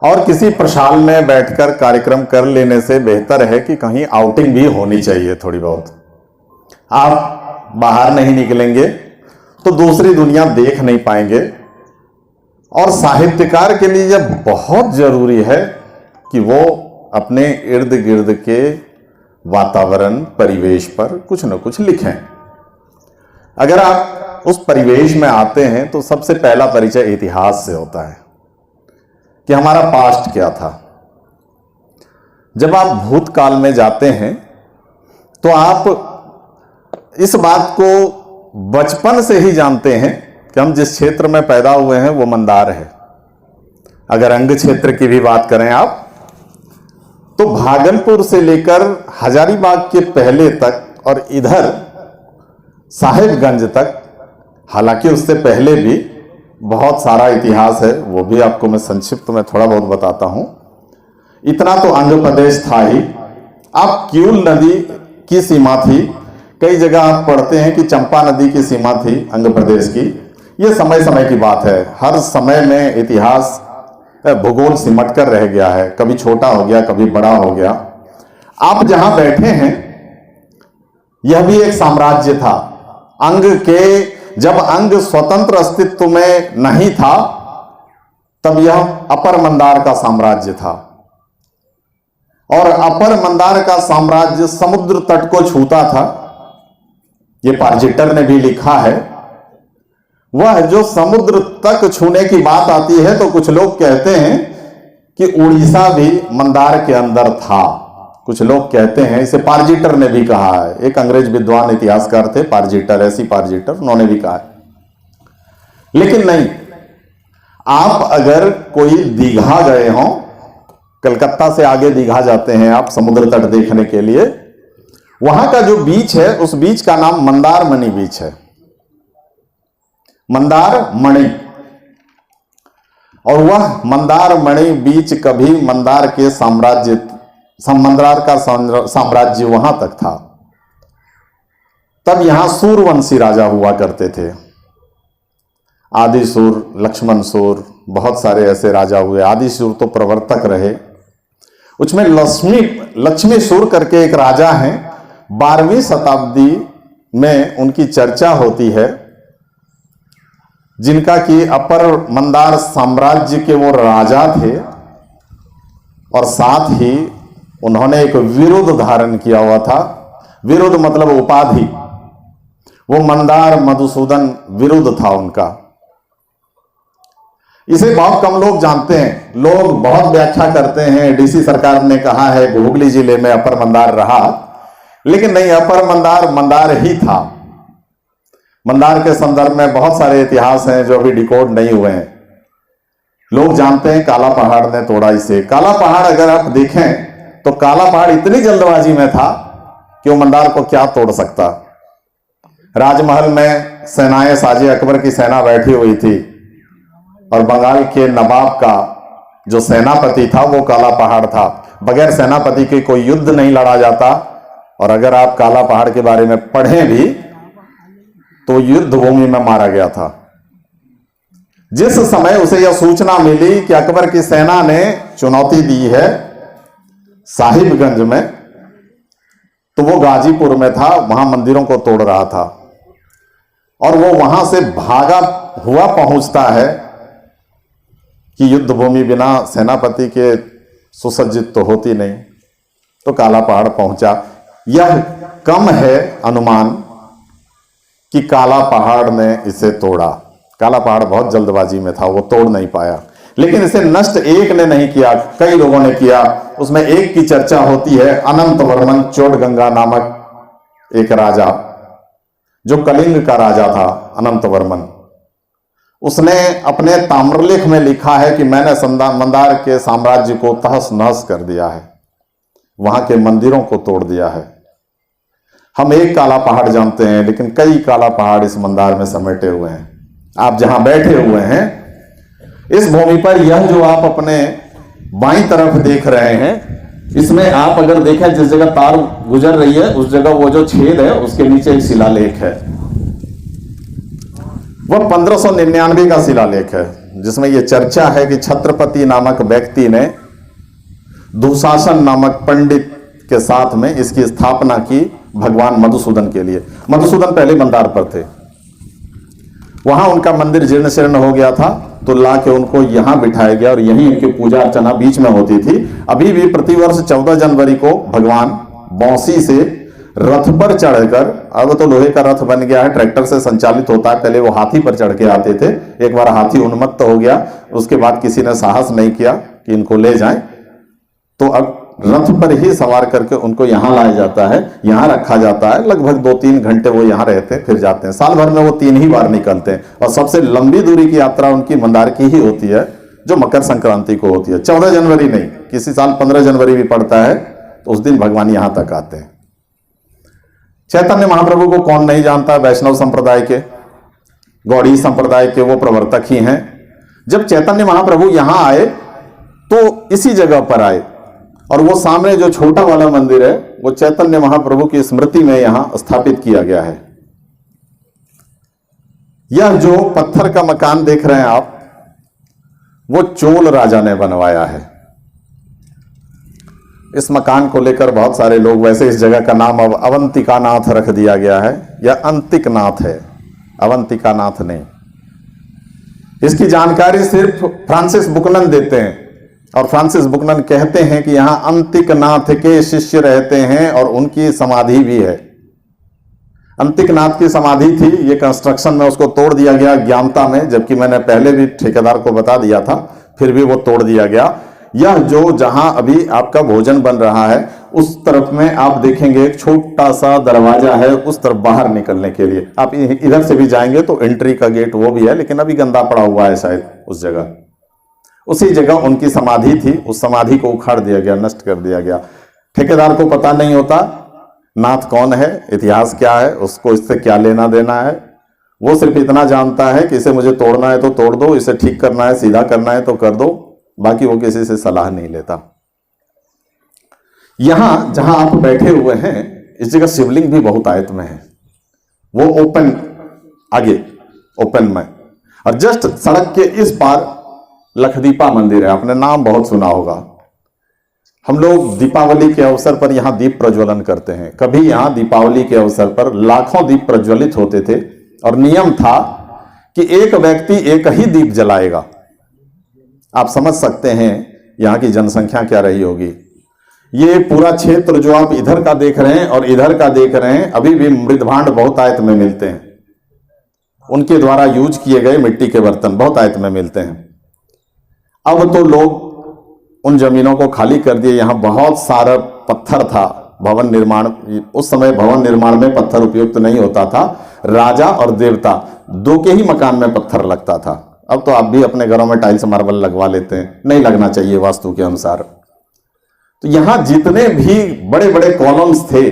और किसी प्रशाल में बैठकर कार्यक्रम कर लेने से बेहतर है कि कहीं आउटिंग भी होनी चाहिए थोड़ी बहुत। आप बाहर नहीं निकलेंगे तो दूसरी दुनिया देख नहीं पाएंगे। और साहित्यकार के लिए यह बहुत जरूरी है कि वो अपने इर्द गिर्द के वातावरण, परिवेश पर कुछ न कुछ लिखें। अगर आप उस परिवेश में आते हैं तो सबसे पहला परिचय इतिहास से होता है कि हमारा पास्ट क्या था। जब आप भूतकाल में जाते हैं तो आप इस बात को बचपन से ही जानते हैं कि हम जिस क्षेत्र में पैदा हुए हैं वो मंदार है। अगर अंग क्षेत्र की भी बात करें आप तो भागलपुर से लेकर हजारीबाग के पहले तक और इधर साहिबगंज तक, हालांकि उससे पहले भी बहुत सारा इतिहास है, वो भी आपको मैं संक्षिप्त में थोड़ा बहुत बताता हूं। इतना तो अंग प्रदेश था ही। आप क्यूल नदी की सीमा थी, कई जगह आप पढ़ते हैं कि चंपा नदी की सीमा थी अंग प्रदेश की। ये समय समय की बात है, हर समय में इतिहास भूगोल सिमट कर रह गया है, कभी छोटा हो गया कभी बड़ा हो गया। आप जहां बैठे हैं यह भी एक साम्राज्य था। अंग के जब अंग स्वतंत्र अस्तित्व में नहीं था तब यह अपर मंदार का साम्राज्य था। और अपर मंदार का साम्राज्य समुद्र तट को छूता था। ये पार्जिटर ने भी लिखा है। वह जो समुद्र तक छूने की बात आती है तो कुछ लोग कहते हैं कि उड़ीसा भी मंदार के अंदर था। कुछ लोग कहते हैं, इसे पार्जिटर ने भी कहा है। एक अंग्रेज विद्वान इतिहासकार थे पार्जिटर, ऐसी पार्जिटर, उन्होंने भी कहा है। लेकिन नहीं, आप अगर कोई दीघा गए हों, कलकत्ता से आगे दीघा जाते हैं आप समुद्र तट देखने के लिए, वहां का जो बीच है उस बीच का नाम मंदारमणि बीच है। मंदारमणि। और वह मंदारमणि बीच कभी मंदार के मंदार का साम्राज्य वहां तक था। तब यहां सूरवंशी राजा हुआ करते थे। आदिसूर, लक्ष्मण सूर, बहुत सारे ऐसे राजा हुए। आदिसूर तो प्रवर्तक रहे। उसमें लक्ष्मी सूर करके एक राजा हैं, 12वीं शताब्दी में उनकी चर्चा होती है, जिनका कि अपर मंदार साम्राज्य के वो राजा थे। और साथ ही उन्होंने एक विरुद्ध धारण किया हुआ था। विरुद्ध मतलब उपाधि। वो मंदार मधुसूदन विरुद्ध था उनका। इसे बहुत कम लोग जानते हैं। लोग बहुत व्याख्या करते हैं, डीसी सरकार ने कहा है हुगली जिले में अपर मंदार रहा, लेकिन नहीं, अपर मंदार मंदार ही था। मंदार के संदर्भ में बहुत सारे इतिहास हैं जो अभी डिकोड नहीं हुए हैं। लोग जानते हैं काला पहाड़ ने तोड़ा इसे। काला पहाड़ अगर आप देखें तो काला पहाड़ इतनी जल्दबाजी में था कि वो मंदार को क्या तोड़ सकता। राजमहल में सेनाएं, साजे अकबर की सेना बैठी हुई थी और बंगाल के नवाब का जो सेनापति था वो काला पहाड़ था। बगैर सेनापति के कोई युद्ध नहीं लड़ा जाता। और अगर आप काला पहाड़ के बारे में पढ़ें भी तो युद्ध भूमि में मारा गया था। जिस समय उसे यह सूचना मिली कि अकबर की सेना ने चुनौती दी है साहिबगंज में, तो वो गाजीपुर में था, वहां मंदिरों को तोड़ रहा था। और वो वहां से भागा हुआ पहुंचता है कि युद्ध भूमि बिना सेनापति के सुसज्जित तो होती नहीं। तो काला पहाड़ पहुंचा। यह कम है अनुमान कि काला पहाड़ ने इसे तोड़ा। काला पहाड़ बहुत जल्दबाजी में था, वो तोड़ नहीं पाया। लेकिन इसे नष्ट एक ने नहीं किया, कई लोगों ने किया। उसमें एक की चर्चा होती है, अनंत वर्मन चोटगंगा नामक एक राजा, जो कलिंग का राजा था, अनंत वर्मन। उसने अपने ताम्रलेख में लिखा है कि मैंने मंदार के साम्राज्य को तहस नहस कर दिया है, वहां के मंदिरों को तोड़ दिया है। हम एक काला पहाड़ जानते हैं, लेकिन कई काला पहाड़ इस मंदार में समेटे हुए हैं। आप जहां बैठे हुए हैं इस भूमि पर, यह जो आप अपने बाईं तरफ देख रहे हैं, इसमें आप अगर देखें जिस जगह तार गुजर रही है उस जगह वो जो छेद है उसके नीचे एक शिलालेख है। वह 1599 का शिलालेख है। जिसमें यह चर्चा है कि छत्रपति नामक व्यक्ति ने दुशासन नामक पंडित के साथ में इसकी स्थापना की भगवान मधुसूदन के लिए। मधुसूदन पहले मंदार पर थे, वहां उनका मंदिर जीर्ण शीर्ण हो गया था, तो ला के उनको यहां बिठाया गया और यहीं उनकी पूजा अर्चना बीच में होती थी। अभी भी प्रतिवर्ष 14 जनवरी को भगवान बौंसी से रथ पर चढ़कर, अब तो लोहे का रथ बन गया है, ट्रैक्टर से संचालित होता है, पहले वो हाथी पर चढ़ के आते थे। एक बार हाथी उन्मत्त हो गया, उसके बाद किसी ने साहस नहीं किया कि इनको ले जाएं, तो अब रथ पर ही सवार करके उनको यहां लाया जाता है, यहां रखा जाता है। लगभग 2-3 घंटे वो यहां रहते हैं, फिर जाते हैं। साल भर में वो 3 ही बार निकलते हैं और सबसे लंबी दूरी की यात्रा उनकी मंदार की ही होती है, जो मकर संक्रांति को होती है। 14 जनवरी नहीं, किसी साल 15 जनवरी भी पड़ता है, तो उस दिन भगवान यहां तक आते हैं। चैतन्य महाप्रभु को कौन नहीं जानता? वैष्णव संप्रदाय के, गौड़ी संप्रदाय के वो प्रवर्तक ही हैं। जब चैतन्य महाप्रभु यहां आए तो इसी जगह पर आए, और वो सामने जो छोटा वाला मंदिर है वो चैतन्य महाप्रभु की स्मृति में यहां स्थापित किया गया है। यह जो पत्थर का मकान देख रहे हैं आप, वो चोल राजा ने बनवाया है। इस मकान को लेकर बहुत सारे लोग, वैसे इस जगह का नाम अब अवंतिका नाथ रख दिया गया है, यह अंतिक नाथ है, अवंतिका नाथ नहीं। इसकी जानकारी सिर्फ फ्रांसिस बुकनन देते हैं, और फ्रांसिस बुकनन कहते हैं कि यहां अंतिक नाथ के शिष्य रहते हैं और उनकी समाधि भी है। अंतिक नाथ की समाधि थी, ये कंस्ट्रक्शन में उसको तोड़ दिया गया ज्ञानता में, जबकि मैंने पहले भी ठेकेदार को बता दिया था, फिर भी वो तोड़ दिया गया। यह जो जहां अभी आपका भोजन बन रहा है, उस तरफ में आप देखेंगे एक छोटा सा दरवाजा है, उस तरफ बाहर निकलने के लिए। आप इधर से भी जाएंगे तो एंट्री का गेट वो भी है, लेकिन अभी गंदा पड़ा हुआ है शायद उस जगह। उसी जगह उनकी समाधि थी, उस समाधि को उखाड़ दिया गया, नष्ट कर दिया गया। ठेकेदार को पता नहीं होता नाथ कौन है, इतिहास क्या है, उसको इससे क्या लेना देना है। वो सिर्फ इतना जानता है कि इसे मुझे तोड़ना है तो तोड़ दो, इसे ठीक करना है, सीधा करना है तो कर दो, बाकी वो किसी से सलाह नहीं लेता। यहां जहां आप बैठे हुए हैं, इस जगह शिवलिंग भी बहुत आयत में है, वो ओपन, आगे ओपन में, और जस्ट सड़क के इस पार लखदीपा मंदिर है। आपने नाम बहुत सुना होगा। हम लोग दीपावली के अवसर पर यहां दीप प्रज्वलन करते हैं। कभी यहां दीपावली के अवसर पर लाखों दीप प्रज्वलित होते थे, और नियम था कि एक व्यक्ति एक ही दीप जलाएगा। आप समझ सकते हैं यहां की जनसंख्या क्या रही होगी। ये पूरा क्षेत्र जो आप इधर का देख रहे हैं और इधर का देख रहे हैं, अभी भी मृदभांड बहुत आयत में मिलते हैं। उनके द्वारा यूज किए गए मिट्टी के बर्तन बहुत आयत में मिलते हैं। अब तो लोग उन जमीनों को खाली कर दिए। यहां बहुत सारा पत्थर था, भवन निर्माण, उस समय भवन निर्माण में पत्थर उपयुक्त नहीं होता था। राजा और देवता दो के ही मकान में पत्थर लगता था। अब तो आप भी अपने घरों में टाइल्स मार्बल लगवा लेते हैं, नहीं लगना चाहिए वास्तु के अनुसार। तो यहां जितने भी बड़े बड़े कॉलम्स थे,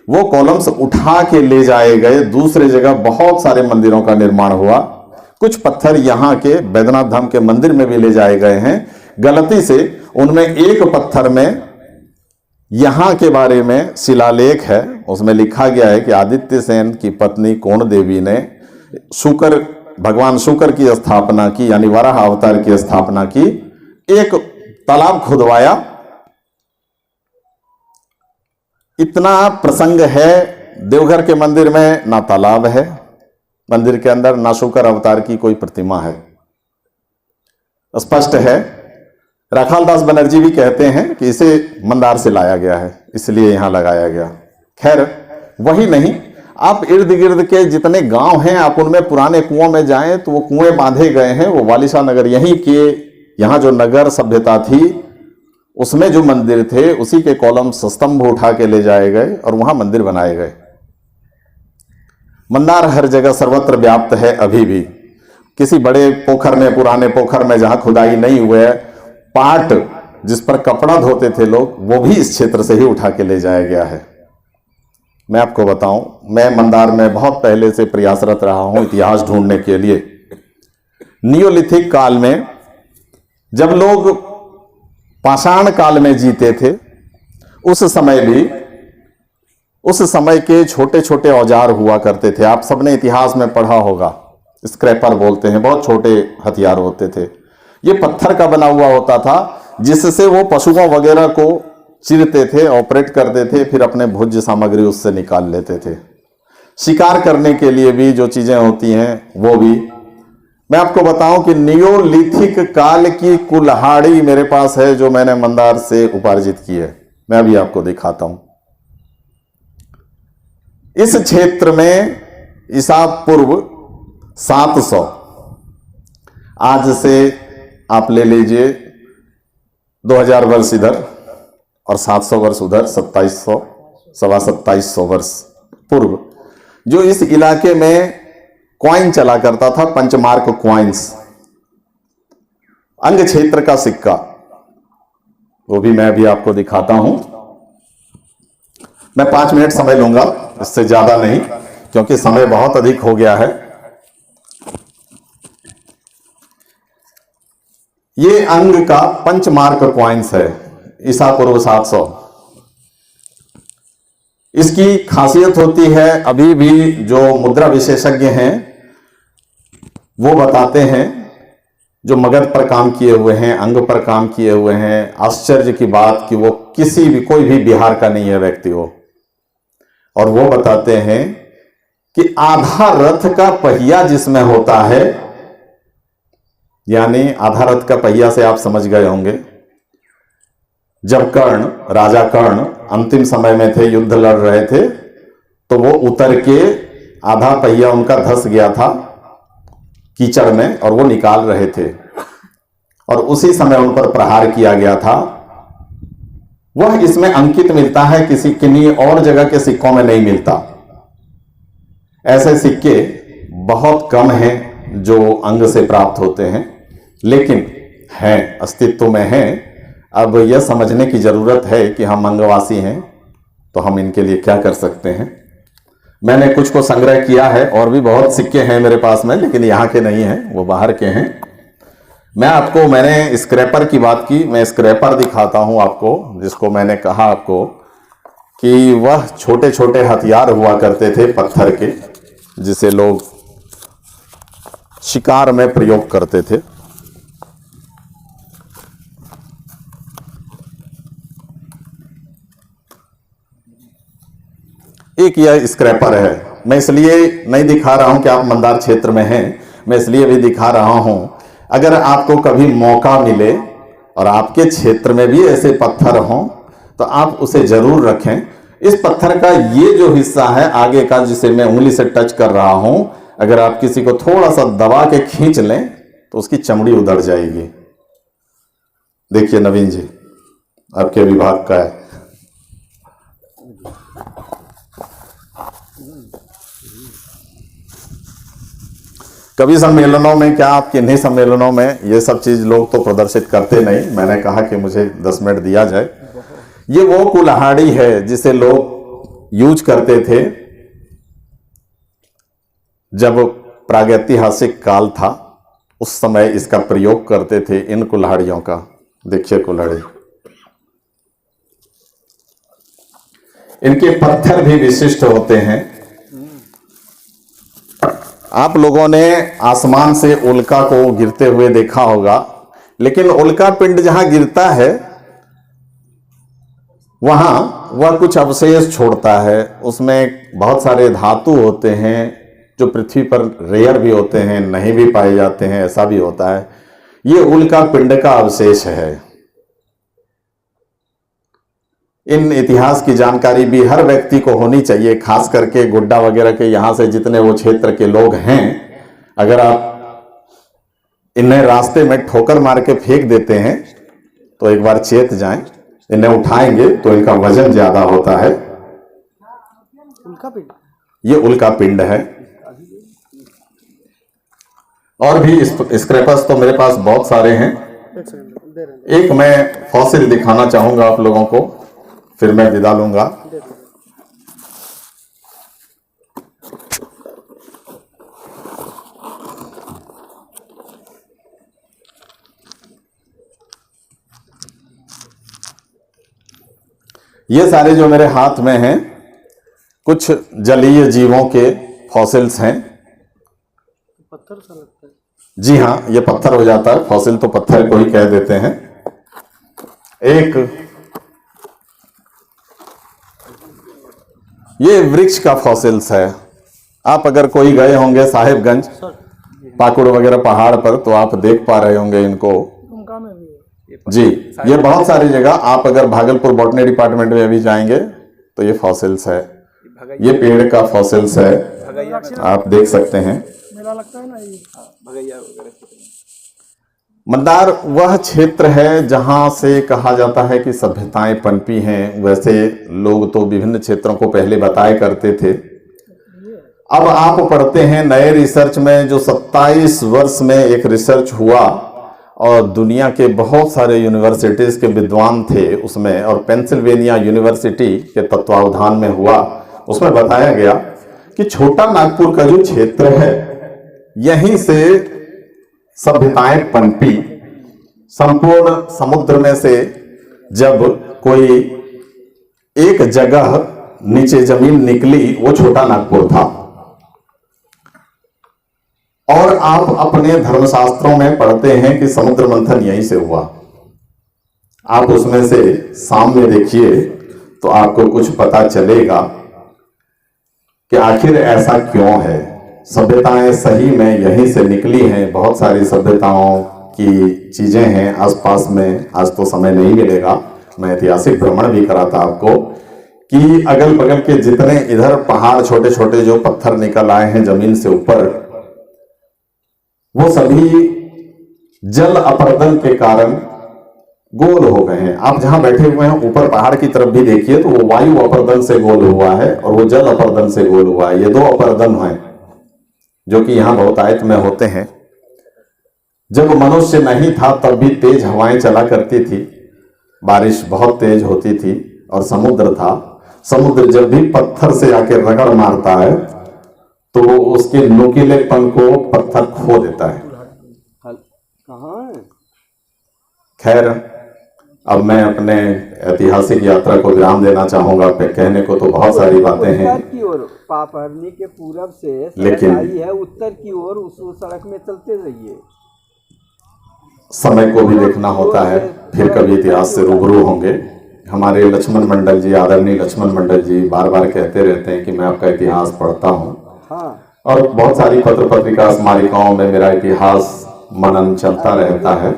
वो कॉलम्स उठा के ले जाए गए, दूसरे जगह बहुत सारे मंदिरों का निर्माण हुआ। कुछ पत्थर यहां के बैद्यनाथ धाम के मंदिर में भी ले जाए गए हैं। गलती से उनमें एक पत्थर में यहां के बारे में शिलालेख है, उसमें लिखा गया है कि आदित्य सेन की पत्नी कोण देवी ने शुक्र, भगवान शुक्र की स्थापना की, यानी वराह अवतार की स्थापना की। एक तालाब खुदवाया, इतना प्रसंग है। देवघर के मंदिर में ना तालाब है, मंदिर के अंदर ना शुक्र अवतार की कोई प्रतिमा है। स्पष्ट है। राखाल दास बनर्जी भी कहते हैं कि इसे मंदार से लाया गया है, इसलिए यहां लगाया गया। खैर, वही नहीं, आप इर्द गिर्द के जितने गांव हैं, आप उनमें पुराने कुओं में जाएं तो वो कुएं बांधे गए हैं। वो वालिशा नगर यहीं के, यहां जो नगर सभ्यता थी उसमें जो मंदिर थे, उसी के कॉलम्स स्तंभ उठा के ले जाए गए और वहां मंदिर बनाए गए। मंदार हर जगह सर्वत्र व्याप्त है। अभी भी किसी बड़े पोखर में, पुराने पोखर में जहां खुदाई नहीं हुए, पाट जिस पर कपड़ा धोते थे लोग, वो भी इस क्षेत्र से ही उठा के ले जाया गया है। मैं आपको बताऊं, मैं मंदार में बहुत पहले से प्रयासरत रहा हूं इतिहास ढूंढने के लिए। नियोलिथिक काल में जब लोग पाषाण काल में जीते थे, उस समय भी उस समय के छोटे छोटे औजार हुआ करते थे। आप सबने इतिहास में पढ़ा होगा, स्क्रैपर बोलते हैं, बहुत छोटे हथियार होते थे। ये पत्थर का बना हुआ होता था, जिससे वो पशुओं वगैरह को चीरते थे, ऑपरेट करते थे, फिर अपने भोज्य सामग्री उससे निकाल लेते थे। शिकार करने के लिए भी जो चीजें होती हैं वो भी। मैं आपको बताऊं कि नियोलिथिक काल की कुल्हाड़ी मेरे पास है, जो मैंने मंदार से उपार्जित की है। मैं अभी आपको दिखाता हूं। इस क्षेत्र में ईसा पूर्व 700, आज से आप ले लीजिए 2000 वर्ष इधर और 700 वर्ष उधर, 2700 सवा 2700 वर्ष पूर्व जो इस इलाके में क्वाइन चला करता था, पंचमार्क क्वाइंस, अंग क्षेत्र का सिक्का, वो भी मैं भी आपको दिखाता हूं। मैं 5 मिनट समय लूंगा, इससे ज्यादा नहीं, क्योंकि समय बहुत अधिक हो गया है। ये अंग का पंचमार्क क्वाइंस है, ईसा पूर्व 700। इसकी खासियत होती है, अभी भी जो मुद्रा विशेषज्ञ हैं वो बताते हैं, जो मगध पर काम किए हुए हैं, अंग पर काम किए हुए हैं, आश्चर्य की बात कि वो किसी भी, कोई भी बिहार का नहीं है व्यक्ति वो। और वो बताते हैं कि आधा रथ का पहिया जिसमें होता है, यानी आधा रथ का पहिया से आप समझ गए होंगे, जब कर्ण, राजा कर्ण अंतिम समय में थे, युद्ध लड़ रहे थे, तो वो उतर के आधा पहिया उनका धंस गया था कीचड़ में, और वो निकाल रहे थे, और उसी समय उन पर प्रहार किया गया था। वह इसमें अंकित मिलता है, किन्हीं और जगह के सिक्कों में नहीं मिलता। ऐसे सिक्के बहुत कम हैं जो अंग से प्राप्त होते हैं, लेकिन हैं, अस्तित्व में हैं। अब यह समझने की जरूरत है कि हम अंगवासी हैं, तो हम इनके लिए क्या कर सकते हैं। मैंने कुछ को संग्रह किया है, और भी बहुत सिक्के हैं मेरे पास में, लेकिन यहाँ के नहीं हैं, वो बाहर के हैं। मैंने स्क्रैपर की बात की, मैं स्क्रैपर दिखाता हूं आपको, जिसको मैंने कहा आपको कि वह छोटे छोटे हथियार हुआ करते थे पत्थर के, जिसे लोग शिकार में प्रयोग करते थे। एक यह स्क्रैपर है। मैं इसलिए नहीं दिखा रहा हूं कि आप मंदार क्षेत्र में हैं, मैं इसलिए भी दिखा रहा हूं, अगर आपको कभी मौका मिले और आपके क्षेत्र में भी ऐसे पत्थर हों, तो आप उसे जरूर रखें। इस पत्थर का ये जो हिस्सा है आगे का, जिसे मैं उंगली से टच कर रहा हूं, अगर आप किसी को थोड़ा सा दबा के खींच लें तो उसकी चमड़ी उधड़ जाएगी। देखिए नवीन जी, आपके विभाग का है। कभी सम्मेलनों में, क्या आप किन्हीं सम्मेलनों में ये सब चीज लोग तो प्रदर्शित करते नहीं, मैंने कहा कि मुझे 10 मिनट दिया जाए। ये वो कुल्हाड़ी है जिसे लोग यूज करते थे जब प्रागैतिहासिक काल था, उस समय इसका प्रयोग करते थे, इन कुल्हाड़ियों का। देखिए कुल्हाड़ी, इनके पत्थर भी विशिष्ट होते हैं। आप लोगों ने आसमान से उल्का को गिरते हुए देखा होगा, लेकिन उल्का पिंड जहां गिरता है वहां वह कुछ अवशेष छोड़ता है। उसमें बहुत सारे धातु होते हैं जो पृथ्वी पर रेयर भी होते हैं, नहीं भी पाए जाते हैं, ऐसा भी होता है। ये उल्का पिंड का अवशेष है। इन इतिहास की जानकारी भी हर व्यक्ति को होनी चाहिए, खास करके गोड्डा वगैरह के यहाँ से जितने वो क्षेत्र के लोग हैं। अगर आप इन्हें रास्ते में ठोकर मार के फेंक देते हैं तो एक बार चेत जाएं, इन्हें उठाएंगे तो इनका वजन ज्यादा होता है। ये उल्का पिंड है। और भी स्क्रैपर्स तो मेरे पास बहुत सारे हैं। एक मैं फॉसिल दिखाना चाहूंगा आप लोगों को, फिर मैं विदा लूंगा। ये सारे जो मेरे हाथ में हैं कुछ जलीय जीवों के फॉसिल्स हैं। पत्थर सा लगता है। जी हाँ, ये पत्थर हो जाता है, फॉसिल तो पत्थर को ही कह देते हैं। एक ये वृक्ष का फॉसिल्स है। आप अगर कोई गए होंगे साहिबगंज, पाकुड़ वगैरह पहाड़ पर, तो आप देख पा रहे होंगे इनको। जी, ये बहुत सारी जगह, आप अगर भागलपुर बॉटनी डिपार्टमेंट में भी जाएंगे तो ये फॉसिल्स है, ये पेड़ का फॉसिल्स है, आप देख सकते हैं। मेला लगता है ना ये मंदार वह क्षेत्र है जहां से कहा जाता है कि सभ्यताएं पनपी हैं। वैसे लोग तो विभिन्न क्षेत्रों को पहले बताया करते थे। अब आप पढ़ते हैं नए रिसर्च में, जो 27 वर्ष में एक रिसर्च हुआ और दुनिया के बहुत सारे यूनिवर्सिटीज के विद्वान थे उसमें, और पेंसिल्वेनिया यूनिवर्सिटी के तत्वावधान में हुआ। उसमें बताया गया कि छोटा नागपुर का जो क्षेत्र है, यहीं से सभ्यताएं पनपी। संपूर्ण समुद्र में से जब कोई एक जगह नीचे जमीन निकली, वो छोटा नागपुर था। और आप अपने धर्मशास्त्रों में पढ़ते हैं कि समुद्र मंथन यहीं से हुआ। आप उसमें से सामने देखिए तो आपको कुछ पता चलेगा कि आखिर ऐसा क्यों है। सभ्यताएं सही में यहीं से निकली हैं। बहुत सारी सभ्यताओं की चीजें हैं आसपास में। आज तो समय नहीं मिलेगा, मैं ऐतिहासिक भ्रमण भी कराता आपको कि अगल बगल के जितने इधर पहाड़ छोटे छोटे जो पत्थर निकल आए हैं जमीन से ऊपर, वो सभी जल अपर्दन के कारण गोल हो गए हैं। आप जहां बैठे हुए हैं ऊपर पहाड़ की तरफ भी देखिए तो वो वायु अपर्दन से गोल हुआ है और वो जल अपर्दन से गोल हुआ है। ये दो अपर्दन हैं जो कि यहाँ बहुतायत में होते हैं। जब मनुष्य नहीं था तब भी तेज हवाएं चला करती थी, बारिश बहुत तेज होती थी, और समुद्र था। समुद्र जब भी पत्थर से आके रगड़ मारता है तो उसके नुकीलेपन को पत्थर खो देता है। खैर, अब मैं अपने ऐतिहासिक यात्रा को विराम देना चाहूंगा। कहने को तो बहुत सारी बातें हैं, की ओर पापरनी के पूरब से लेकिन आई है, उत्तर की ओर उस सड़क में चलते रहिए। समय को भी देखना होता है, फिर कभी इतिहास से रूबरू होंगे। हमारे लक्ष्मण मंडल जी, आदरणीय लक्ष्मण मंडल जी बार बार कहते रहते हैं कि मैं आपका इतिहास पढ़ता हूँ। हाँ। और बहुत सारी पत्र पत्रिका स्मारिकाओं में मेरा इतिहास मनन चलता रहता है।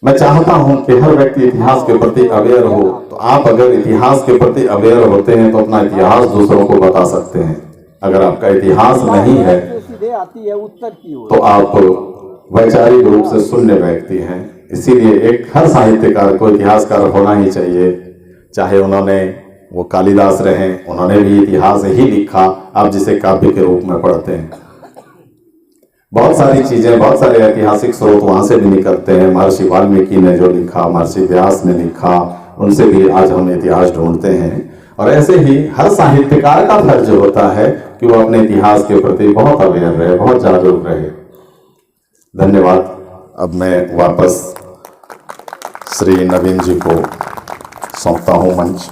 मैं चाहता हूं कि हर व्यक्ति इतिहास के प्रति अवेयर हो। तो आप अगर इतिहास के प्रति अवेयर होते हैं तो अपना इतिहास दूसरों को बता सकते हैं। अगर आपका इतिहास नहीं है तो आप वैचारिक रूप से शून्य व्यक्ति हैं। इसीलिए एक हर साहित्यकार को इतिहासकार होना ही चाहिए, चाहे उन्होंने वो कालिदास रहे, उन्होंने भी इतिहास ही लिखा, आप जिसे काव्य के रूप में पढ़ते हैं। बहुत सारी चीजें, बहुत सारे ऐतिहासिक स्रोत वहां से भी निकलते हैं। महर्षि वाल्मीकि ने जो लिखा, महर्षि व्यास ने लिखा, उनसे भी आज हम इतिहास ढूंढते हैं। और ऐसे ही हर साहित्यकार का फर्ज होता है कि वो अपने इतिहास के प्रति बहुत अवेयर रहे, बहुत जागरूक रहे। धन्यवाद। अब मैं वापस श्री नवीन जी को सौंपता हूं मंच।